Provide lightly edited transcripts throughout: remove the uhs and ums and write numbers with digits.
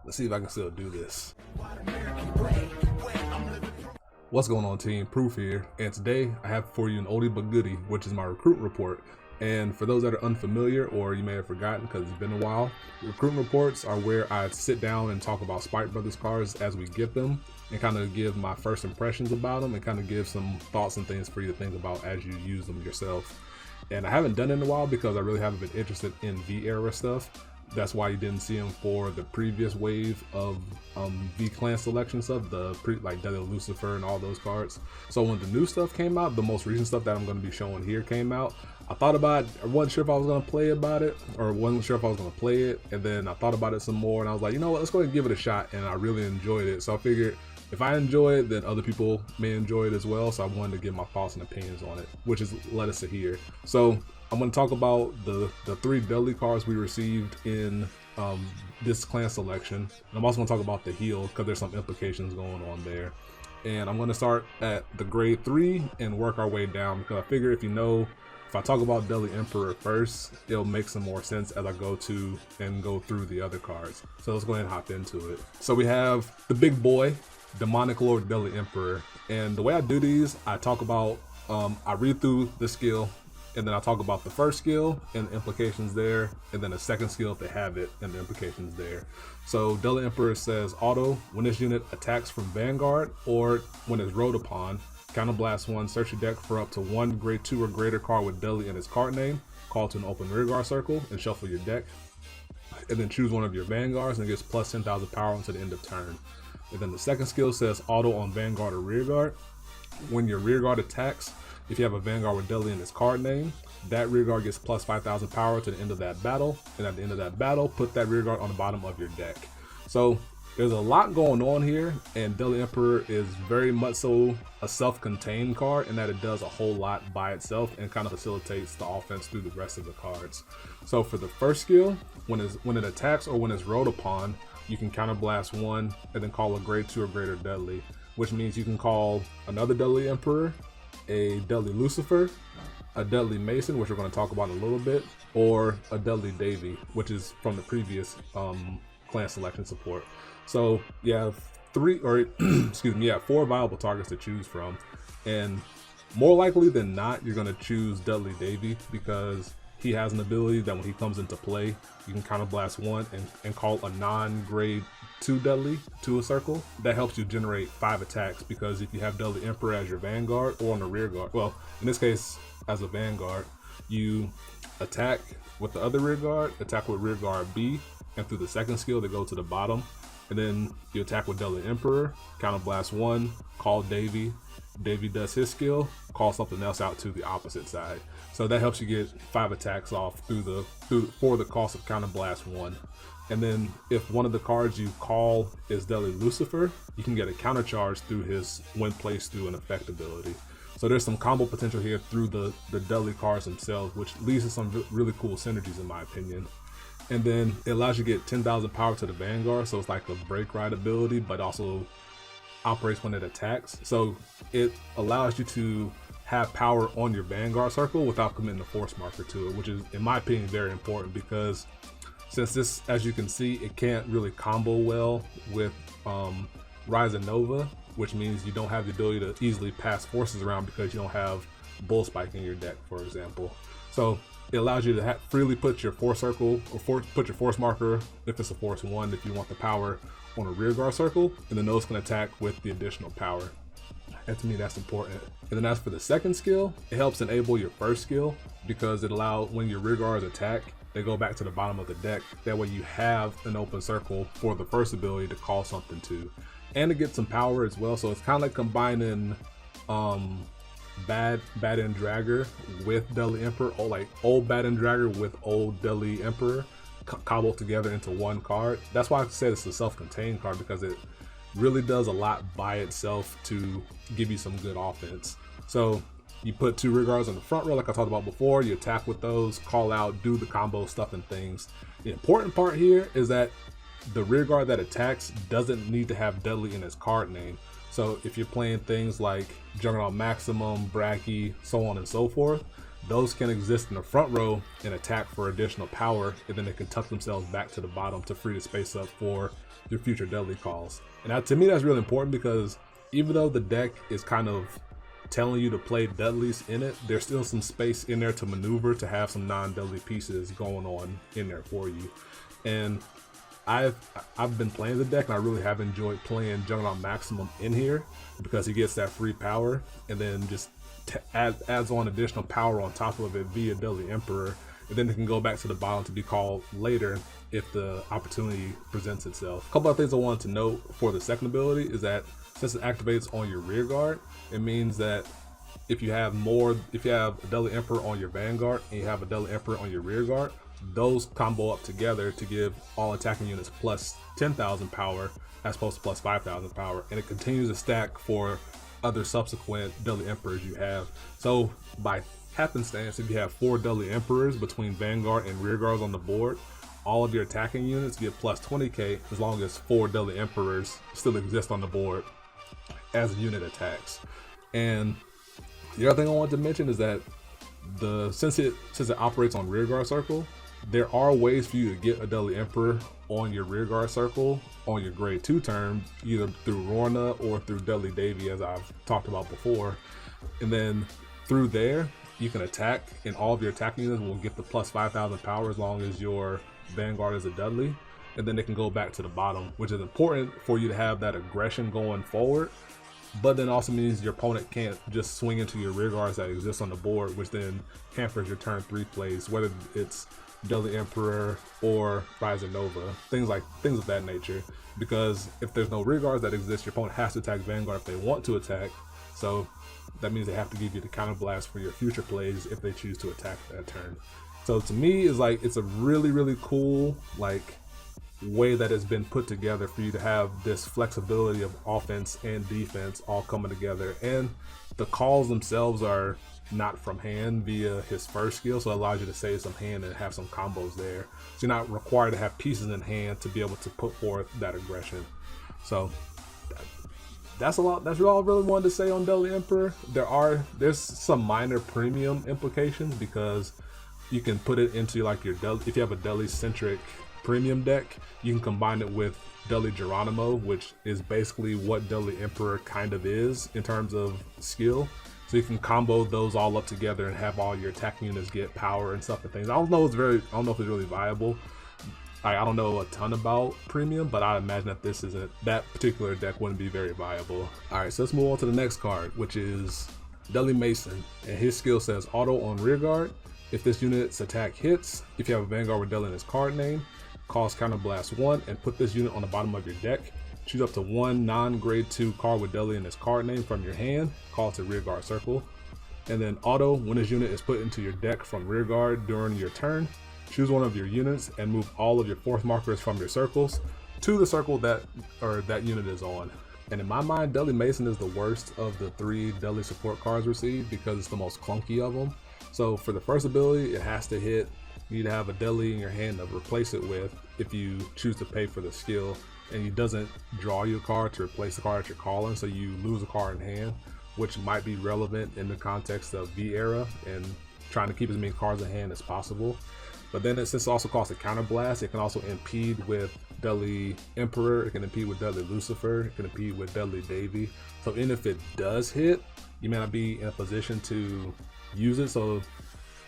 Let's see if I can still do this. What's going on, team? Proof here, and today I have for you an oldie but goodie, which is my recruit report. And for those that are unfamiliar, or you may have forgotten because it's been a while, recruitment reports are where I sit down and talk about Spike Brothers cars as we get them, and kind of give my first impressions about them, and kind of give some thoughts and things for you to think about as you use them yourself. And I haven't done it in a while because I really haven't been interested in V-era stuff. That's why you didn't see him for the previous wave of V-Clan selection stuff, like Dudley Lucifer and all those cards. So when the new stuff came out, the most recent stuff that I'm going to be showing here came out, I thought about it. I wasn't sure if I was going to play about it, or wasn't sure if I was going to play it, and then I thought about it some more, and I was like, you know what, let's go ahead and give it a shot, and I really enjoyed it. So I figured if I enjoy it, then other people may enjoy it as well, so I wanted to give my thoughts and opinions on it, which is let us here. So I'm going to talk about the 3 Dudley cards we received in this clan selection. And I'm also going to talk about the heal because there's some implications going on there. And I'm going to start at the grade 3 and work our way down, because I figure if I talk about Dudley Emperor first, it'll make some more sense as I go through the other cards. So let's go ahead and hop into it. So we have the big boy, Demonic Lord Dudley Emperor. And the way I do these, I talk about, I read through the skill, and then I talk about the first skill and the implications there, and then the second skill if they have it and the implications there. So Dudley Emperor says auto, when this unit attacks from Vanguard or when it's rode upon, counterblast 1, search your deck for up to 1 grade 2 or greater card with Dudley in its card name, call to an open rearguard circle and shuffle your deck, and then choose one of your Vanguards and it gets plus 10,000 power until the end of turn. And then the second skill says auto on Vanguard or Rearguard. When your Rearguard attacks, if you have a Vanguard with Dudley in its card name, that Rearguard gets plus 5,000 power to the end of that battle, and at the end of that battle, put that Rearguard on the bottom of your deck. So there's a lot going on here, and Dudley Emperor is very much so a self-contained card in that it does a whole lot by itself and kind of facilitates the offense through the rest of the cards. So for the first skill, when it attacks or when it's rode upon, you can counterblast 1 and then call a grade 2 or greater Dudley, which means you can call another Dudley Emperor, a Dudley Lucifer, a Dudley Mason, which we're going to talk about in a little bit, or a Dudley Daisy, which is from the previous clan selection support. So you have 4 viable targets to choose from, and more likely than not, you're going to choose Dudley Daisy because he has an ability that when he comes into play, you can counterblast 1 and call a non-grade 2 Dudley to a circle. That helps you generate 5 attacks, because if you have Dudley Emperor as your Vanguard or on the rear guard, well, in this case as a Vanguard, you attack with the other rear guard, attack with rear guard B, and through the second skill they go to the bottom, and then you attack with Dudley Emperor, counterblast 1, call Davy does his skill, call something else out to the opposite side. So that helps you get 5 attacks off for the cost of counterblast 1. And then if one of the cards you call is Dudley Lucifer, you can get a counter charge through his when placed through an effect ability. So there's some combo potential here through the Dudley cards themselves, which leads to some really cool synergies in my opinion. And then it allows you to get 10,000 power to the Vanguard, so it's like a break ride ability, but also operates when it attacks. So it allows you to have power on your Vanguard circle without committing a force marker to it, which is, in my opinion, very important, because since this, as you can see, it can't really combo well with Rise and Nova, which means you don't have the ability to easily pass forces around because you don't have Bull Spike in your deck, for example. So it allows you to freely put your force circle, or put your force marker, if it's a force 1, if you want the power, on a rear guard circle, and then those can attack with the additional power. And to me, that's important. And then as for the second skill, it helps enable your first skill, because it allows when your rear guards attack, they go back to the bottom of the deck. That way you have an open circle for the first ability to call something to, and to get some power as well. So it's kind of like combining Bad and Dragger with Dudley Emperor, or like old Bad and Dragger with old Dudley Emperor cobbled together into one card. That's why I said it's a self-contained card, because it really does a lot by itself to give you some good offense. So you put 2 rear guards on the front row like I talked about before, you attack with those, call out, do the combo stuff and things. The important part here is that the rear guard that attacks doesn't need to have Dudley in its card name. So if you're playing things like Juggernaut Maximum, Bracky, so on and so forth, those can exist in the front row and attack for additional power, and then they can tuck themselves back to the bottom to free the space up for your future Dudley calls. And that, to me, that's really important, because even though the deck is kind of telling you to play Dudleys in it, there's still some space in there to maneuver to have some non-Dudley pieces going on in there for you. And I've been playing the deck, and I really have enjoyed playing Juggernaut Maximum in here, because he gets that free power and then just adds on additional power on top of it via Dudley Emperor, and then it can go back to the bottom to be called later if the opportunity presents itself. A couple of things I wanted to note for the second ability is that since it activates on your rear guard, it means that if you have a Dudley Emperor on your vanguard and you have a Dudley Emperor on your rear guard, those combo up together to give all attacking units plus 10,000 power as opposed to plus 5,000 power, and it continues to stack for other subsequent Dudley Emperors you have. So by happenstance, if you have 4 Dudley Emperors between vanguard and rear guards on the board, all of your attacking units get plus 20k as long as 4 Dudley Emperors still exist on the board as unit attacks. And the other thing I wanted to mention is that since it operates on rear guard circle, there are ways for you to get a Dudley Emperor on your rear guard circle on your grade 2 turn, either through Rorna or through Dudley Daisy, as I've talked about before. And then through there, you can attack, and all of your attacking units will get the plus 5,000 power as long as your vanguard is a Dudley. And then they can go back to the bottom, which is important for you to have that aggression going forward. But then also means your opponent can't just swing into your rear guards that exist on the board, which then hampers your turn 3 plays, whether it's Dudley Emperor or Rise of Nova, things of that nature. Because if there's no rear guards that exist, your opponent has to attack vanguard if they want to attack. So that means they have to give you the counter blast for your future plays if they choose to attack that turn. So to me, it's a really cool way that it's been put together for you to have this flexibility of offense and defense all coming together. And the calls themselves are not from hand via his first skill, so it allows you to save some hand and have some combos there. So you're not required to have pieces in hand to be able to put forth that aggression. So that's a lot. That's all I really wanted to say on Dudley Emperor. There's some minor premium implications, because you can put it into like your Dudley, if you have a Dudley centric premium deck, you can combine it with Dudley Geronimo, which is basically what Dudley Emperor kind of is in terms of skill. So you can combo those all up together and have all your attacking units get power and stuff and things. I don't know if it's really viable. I don't know a ton about premium, but I imagine that that particular deck wouldn't be very viable. All right, so let's move on to the next card, which is Dudley Mason, and his skill says auto on rear guard. If this unit's attack hits, if you have a vanguard with Dudley in his card name, cause counterblast 1 and put this unit on the bottom of your deck. Choose up to 1 non-grade 2 card with Dudley in his card name from your hand, call it to rear guard circle. And then auto, when this unit is put into your deck from rear guard during your turn, choose one of your units and move all of your force markers from your circles to the circle that unit is on. And in my mind, Dudley Mason is the worst of the 3 Dudley support cards received, because it's the most clunky of them. So for the first ability, it has to hit. You need to have a Dudley in your hand to replace it with if you choose to pay for the skill, and he doesn't draw you a card to replace the card that you're calling, so you lose a card in hand, which might be relevant in the context of V era and trying to keep as many cards in hand as possible. But then since it also costs a counter blast, it can also impede with Dudley Emperor, it can impede with Dudley Lucifer, it can impede with Dudley Daisy. So even if it does hit, you may not be in a position to use it, so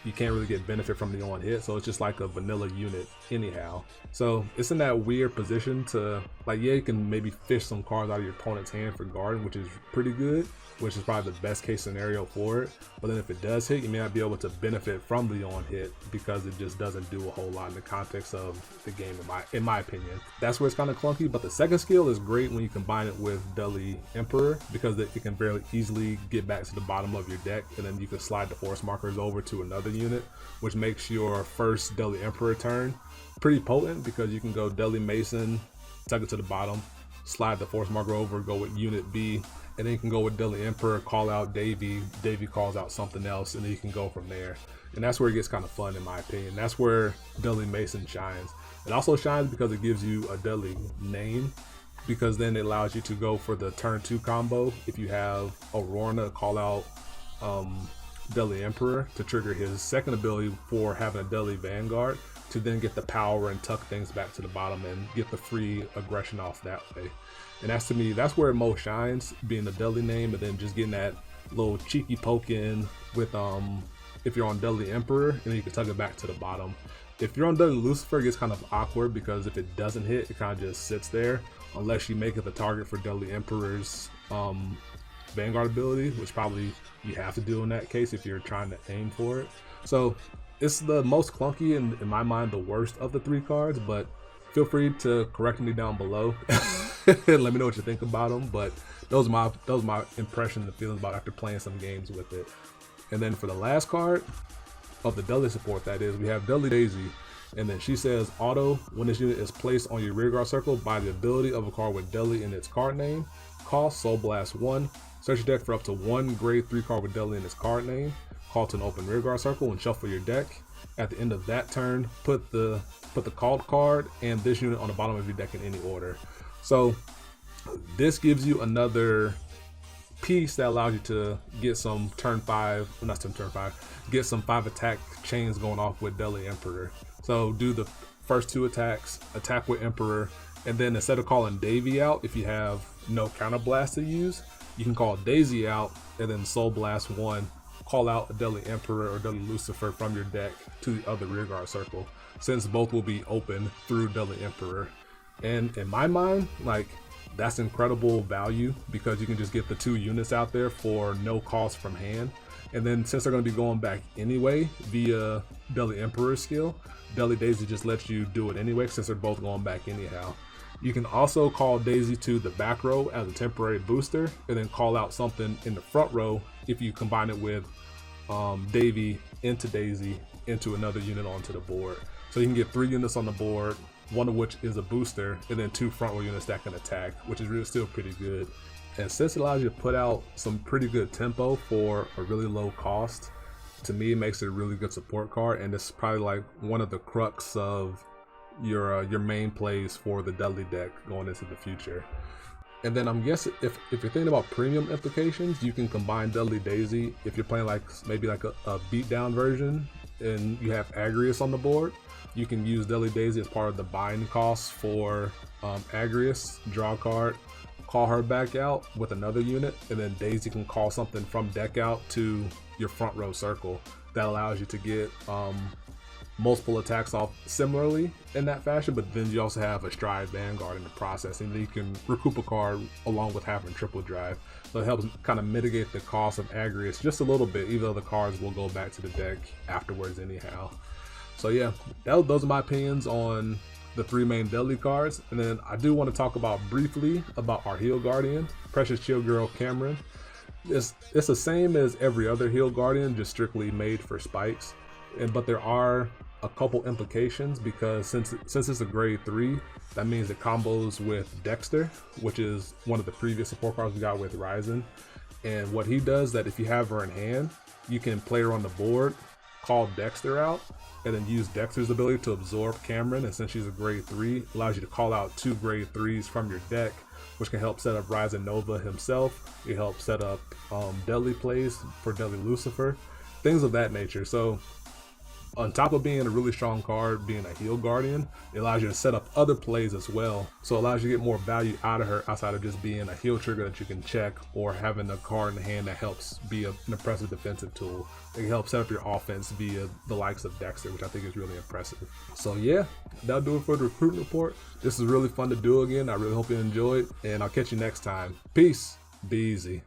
you can't really get benefit from the on hit. So it's just like a vanilla unit anyhow. So it's in that weird position to, you can maybe fish some cards out of your opponent's hand for guarding, which is pretty good, which is probably the best case scenario for it. But then if it does hit, you may not be able to benefit from the on hit, because it just doesn't do a whole lot in the context of the game, in my opinion. That's where it's kind of clunky. But the second skill is great when you combine it with Dudley Emperor, because it can very easily get back to the bottom of your deck, and then you can slide the force markers over to another unit, which makes your first Dudley Emperor turn pretty potent, because you can go Dudley Mason, tuck it to the bottom, slide the force marker over, go with unit B, and then you can go with Dudley Emperor, call out Daisy calls out something else, and then you can go from there. And that's where it gets kind of fun, in my opinion. That's where Dudley Mason shines. It also shines because it gives you a Dudley name, because then it allows you to go for the turn 2 combo. If you have Aurora, call out Dudley Emperor to trigger his second ability for having a Dudley Vanguard to then get the power and tuck things back to the bottom and get the free aggression off that way. And that's, to me, that's where it most shines, being the Dudley name, and then just getting that little cheeky poke in with if you're on Dudley Emperor, and then you can tuck it back to the bottom. If you're on Dudley Lucifer, it gets kind of awkward because if it doesn't hit, it kind of just sits there unless you make it the target for Dudley Emperor's Vanguard ability, which probably you have to do in that case if you're trying to aim for it. So it's the most clunky and, in my mind, the worst of the 3 cards, but feel free to correct me down below and let me know what you think about them. But those are my impressions and feelings about after playing some games with it. And then for the last card of the Dudley support, that is, we have Dudley Daisy. And then she says, auto, when this unit is placed on your rearguard circle by the ability of a card with Dudley in its card name, cost Soul Blast 1, search your deck for up to 1 grade 3 card with Dudley in its card name, call to an open rearguard circle and shuffle your deck. At the end of that turn, put the called card and this unit on the bottom of your deck in any order. So this gives you another piece that allows you to get some turn 5, well, not some turn 5, get some 5 attack chains going off with Dudley Emperor. So do the first 2 attacks, attack with Emperor, and then instead of calling Davy out, if you have no counter blast to use, you can call Daisy out and then Soul Blast 1, call out a Dudley Emperor or Dudley Lucifer from your deck to the other rearguard circle, since both will be open through Dudley Emperor. And in my mind, like, that's incredible value because you can just get the 2 units out there for no cost from hand. And then since they're going to be going back anyway via Dudley Emperor's skill, Dudley Daisy just lets you do it anyway since they're both going back anyhow. You can also call Daisy to the back row as a temporary booster and then call out something in the front row if you combine it with Davy into Daisy into another unit onto the board. So you can get 3 units on the board, one of which is a booster, and then 2 front row units that can attack, which is really still pretty good. And since it allows you to put out some pretty good tempo for a really low cost, to me it makes it a really good support card, and it's probably like one of the crux of your main plays for the Dudley deck going into the future. And then I'm guessing if you're thinking about premium implications, you can combine Dudley Daisy if you're playing like maybe like a beatdown version and you have Agrius on the board. You can use Dudley Daisy as part of the buying costs for Agrius, draw a card, call her back out with another unit, and then Daisy can call something from deck out to your front row circle. That allows you to get multiple attacks off similarly in that fashion, but then you also have a Stride Vanguard in the process, and then you can recoup a card along with having triple drive. So it helps kind of mitigate the cost of Agrius just a little bit, even though the cards will go back to the deck afterwards anyhow. So yeah, those are my opinions on the 3 main Dudley cards. And then I do want to talk about briefly about our Heal Guardian, Precious Chill Girl Cameron. It's the same as every other Heal Guardian, just strictly made for spikes. But there are a couple implications because since it's a grade 3, that means it combos with Dexter, which is one of the previous support cards we got with Ryzen. And what he does, that if you have her in hand, you can play her on the board, call Dexter out, and then use Dexter's ability to absorb Cameron. And since she's a grade 3, it allows you to call out 2 grade 3s from your deck, which can help set up Ryzen Nova himself. It helps set up Dudley plays for Dudley Lucifer, things of that nature. So on top of being a really strong card, being a Heal Guardian, it allows you to set up other plays as well. So it allows you to get more value out of her outside of just being a heal trigger that you can check or having a card in hand that helps be an impressive defensive tool. It can help set up your offense via the likes of Dexter, which I think is really impressive. So yeah, that'll do it for the recruiting report. This is really fun to do again. I really hope you enjoyed, and I'll catch you next time. Peace. Be easy.